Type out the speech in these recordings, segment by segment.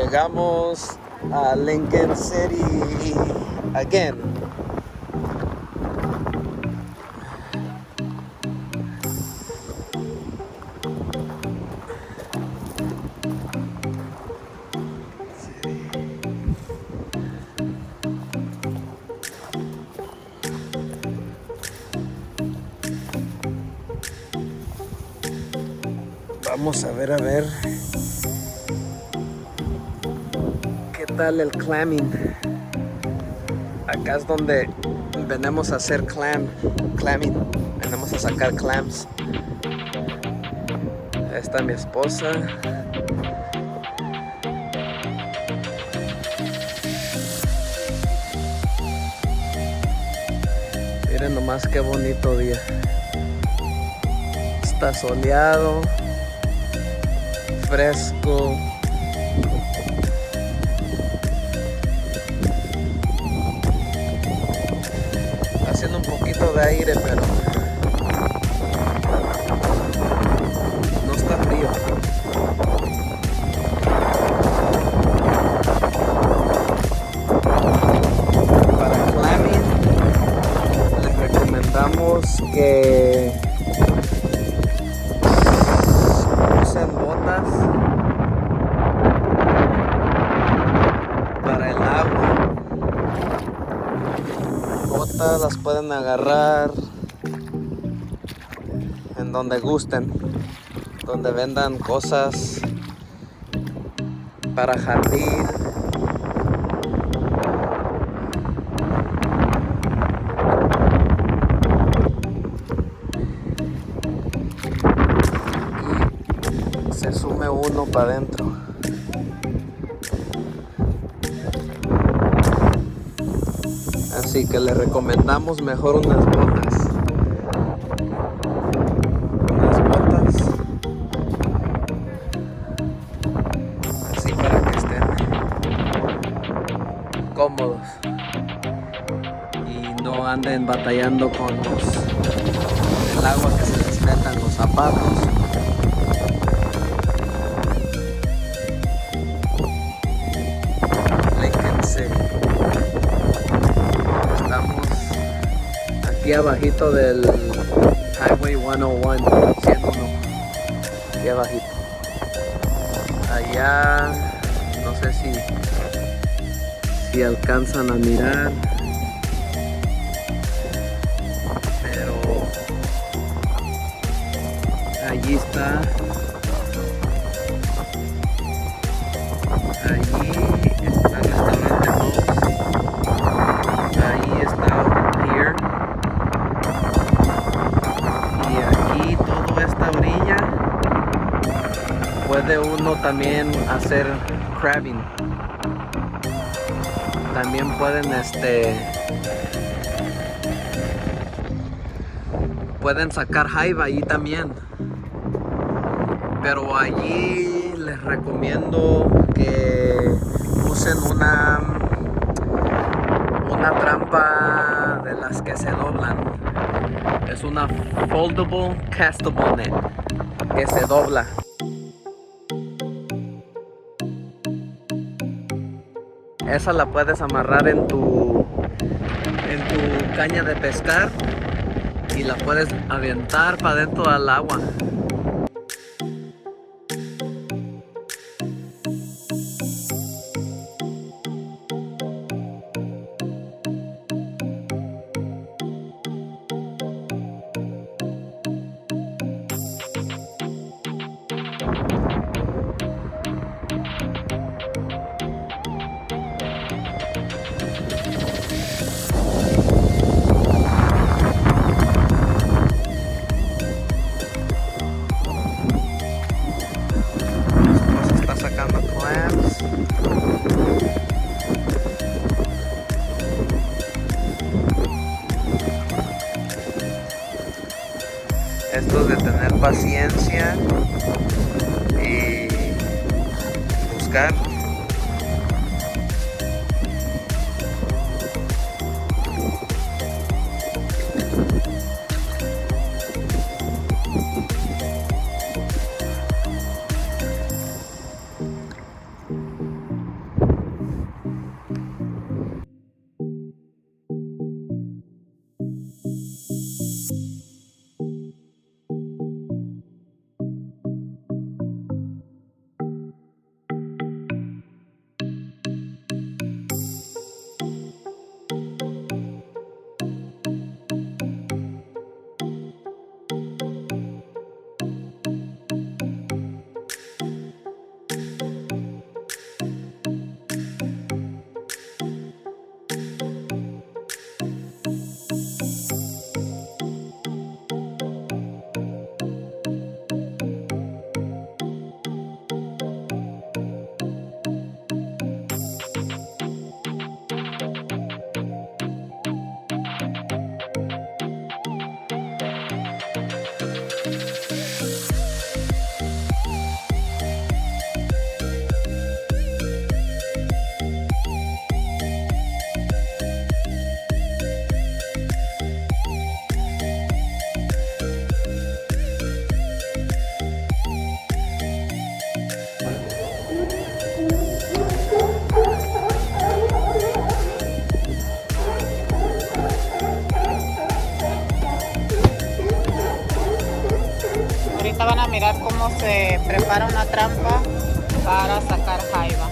Llegamos a Lincoln City again. Vamos a ver qué tal el clamming. Acá es donde venimos a hacer clamming. Venimos a sacar clams. Ahí está mi esposa. Miren nomás qué bonito día. Está soleado, fresco. Haciendo un poquito de aire, pero no está frío. Para clamming les recomendamos que usen botas para el agua. Botas las pueden agarrar en donde gusten, donde vendan cosas para jardín. Y se sume uno para adentro. Así que le recomendamos mejor unas botas. Unas botas. Así para que estén cómodos. Y no anden batallando con el agua, que se les metan los zapatos. Lincoln City. Aquí abajito del Highway 101, 101, aquí abajito. Allá, no sé si alcanzan a mirar, pero allí está. Allí está el restaurante Moe's. Ahí está Pier. Y aquí toda esta orilla puede uno también hacer crabbing. También pueden sacar jaiba allí también. Pero allí les recomiendo que usen una trampa de las que se doblan. Es una foldable castable net que se dobla. Esa la puedes amarrar en tu caña de pescar y la puedes aventar para dentro del agua. Esto es de tener paciencia y buscar. a mirar cómo se prepara una trampa para sacar jaiba.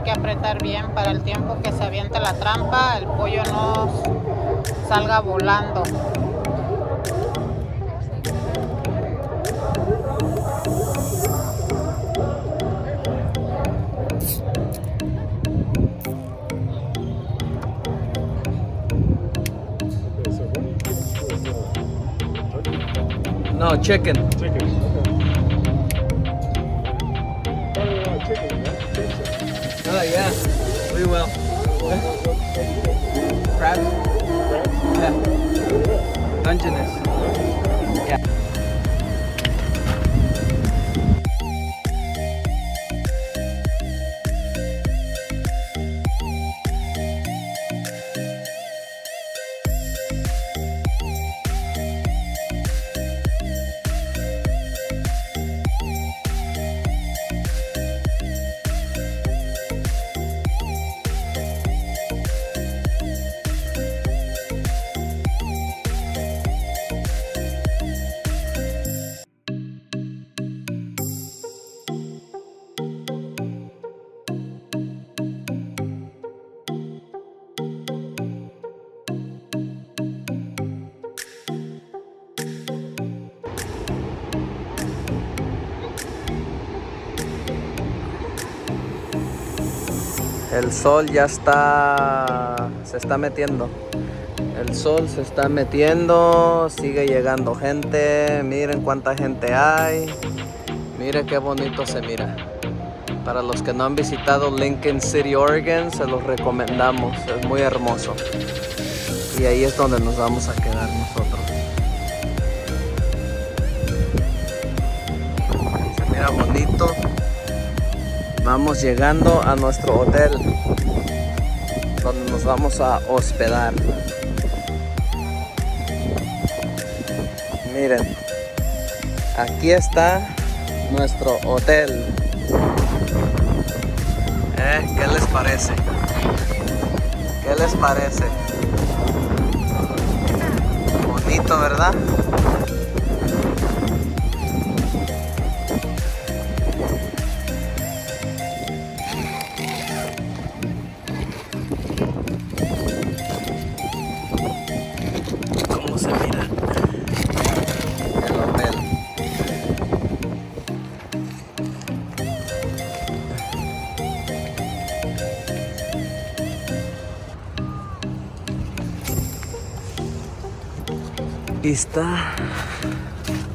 Que apretar bien para el tiempo que se avienta la trampa, el pollo no salga volando. No, chicken. Chicken. Okay. Chicken, right? Oh yeah, we will. Crabs? Crabs? Yeah. Dungeness. Yeah. El sol ya se está metiendo. El sol se está metiendo, sigue llegando gente. Miren cuánta gente hay. Miren qué bonito se mira. Para los que no han visitado Lincoln City, Oregon, se los recomendamos. Es muy hermoso. Y ahí es donde nos vamos a quedar nosotros. Se mira bonito. Vamos llegando a nuestro hotel, donde nos vamos a hospedar. Miren, aquí está nuestro hotel. ¿Qué les parece? ¿Qué les parece? Bonito, ¿verdad? ¿Cómo se mira el hotel?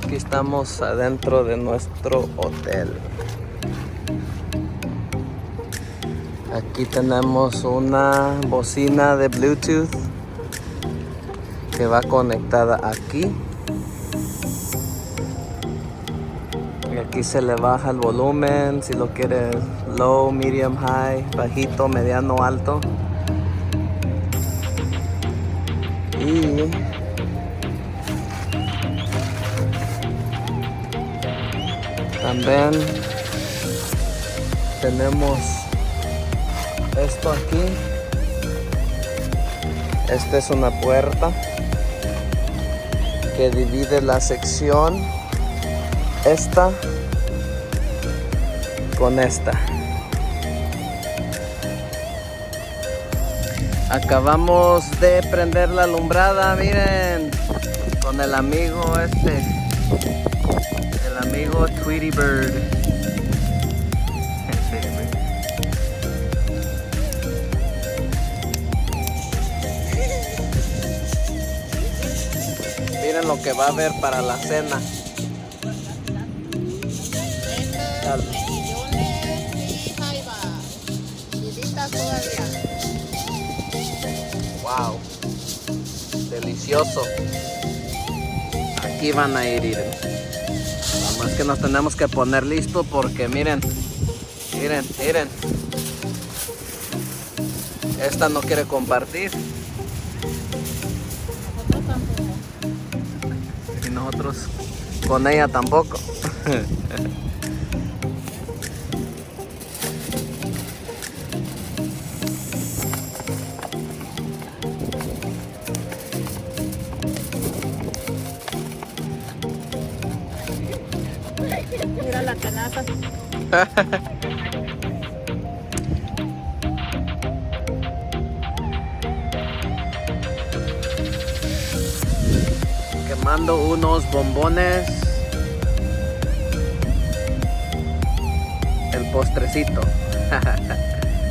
Aquí estamos adentro de nuestro hotel. Aquí tenemos una bocina de Bluetooth que va conectada aquí. Y aquí se le baja el volumen si lo quieres low, medium, high, bajito, mediano, alto. Y también tenemos esto aquí. Esta es una puerta que divide la sección esta con esta. Acabamos de prender la alumbrada, miren, con el amigo el amigo Tweety Bird. miren lo que va a haber para la cena. Estos mejillones y jaibas. Vivitas todavía. Wow, delicioso. Aquí van a ir, miren. Nada más que nos tenemos que poner listo porque miren, miren, miren. Esta no quiere compartir. Nosotros tampoco. Y nosotros con ella tampoco. Mira la tenaza. Quemando unos bombones. El postrecito.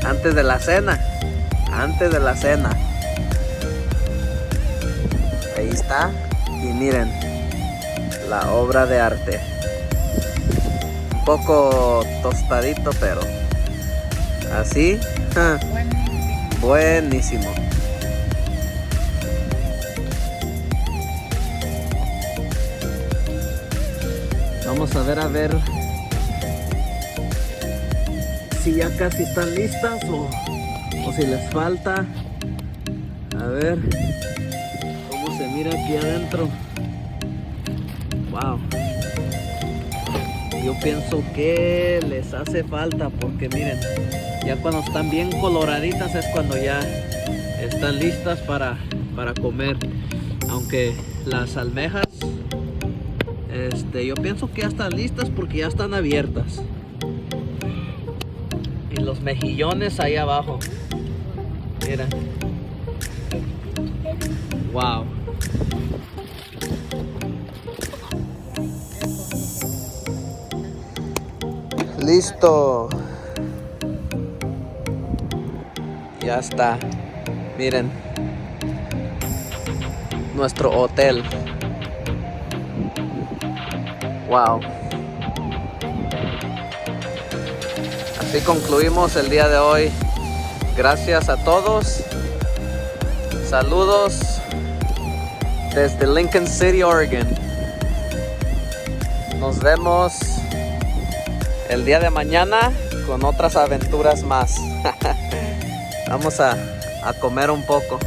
Antes de la cena. Antes de la cena. Ahí está. Y miren. La obra de arte. Un poco tostadito, pero así. Buenísimo. Buenísimo. Vamos a ver si ya casi están listas o si les falta. A ver cómo se mira aquí adentro. Wow. Yo pienso que les hace falta porque miren, ya cuando están bien coloraditas es cuando ya están listas para comer. Aunque las almejas yo pienso que ya están listas porque ya están abiertas. Y los mejillones ahí abajo. Mira. Wow. Listo. Ya está. Miren. Nuestro hotel. Wow. Así concluimos el día de hoy. Gracias a todos. Saludos desde Lincoln City, Oregon. Nos vemos el día de mañana con otras aventuras más. Vamos a comer un poco.